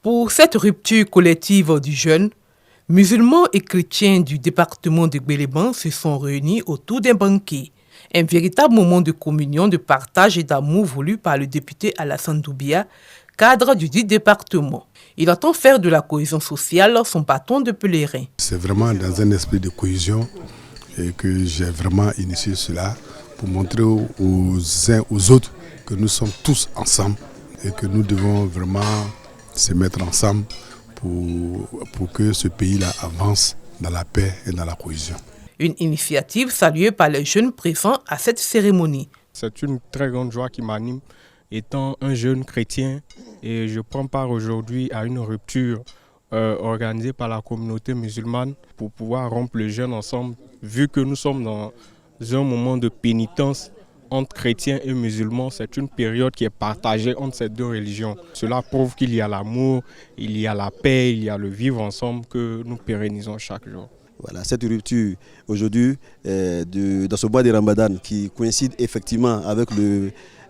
Pour cette rupture collective du jeûne, musulmans et chrétiens du département de Gbeleban se sont réunis autour d'un banquet. Un véritable moment de communion, de partage et d'amour voulu par le député Alassane Doubia, cadre du dit département. Il entend faire de la cohésion sociale son bâton de pèlerin. C'est vraiment dans un esprit de cohésion que j'ai vraiment initié cela pour montrer aux uns aux autres que nous sommes tous ensemble et que nous devons vraiment se mettre ensemble pour que ce pays-là avance dans la paix et dans la cohésion. Une initiative saluée par les jeunes présents à cette cérémonie. C'est une très grande joie qui m'anime, étant un jeune chrétien, et je prends part aujourd'hui à une rupture organisée par la communauté musulmane pour pouvoir rompre le jeûne ensemble, vu que nous sommes dans un moment de pénitence entre chrétiens et musulmans. C'est une période qui est partagée entre ces deux religions. Cela prouve qu'il y a l'amour, il y a la paix, il y a le vivre ensemble que nous pérennisons chaque jour. Voilà, cette rupture aujourd'hui dans ce mois de Ramadan qui coïncide effectivement avec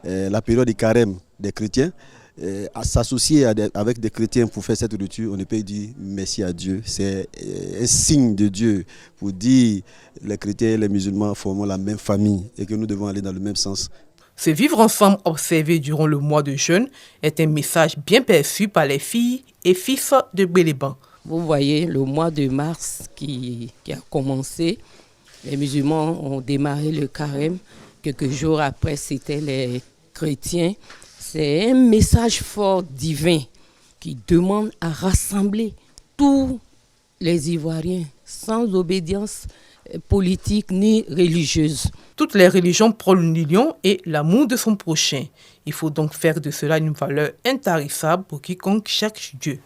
la période du carême des chrétiens, à s'associer avec des chrétiens pour faire cette rupture, on ne peut dire merci à Dieu. C'est un signe de Dieu pour dire les chrétiens et les musulmans formons la même famille et que nous devons aller dans le même sens. Ce vivre ensemble observé durant le mois de jeûne est un message bien perçu par les filles et fils de Gbeleban. Vous voyez, le mois de mars qui a commencé, les musulmans ont démarré le carême. Quelques jours après, c'était les chrétiens. C'est un message fort divin qui demande à rassembler tous les Ivoiriens sans obédience politique ni religieuse. Toutes les religions prônent l'union et l'amour de son prochain. Il faut donc faire de cela une valeur intarissable pour quiconque cherche Dieu.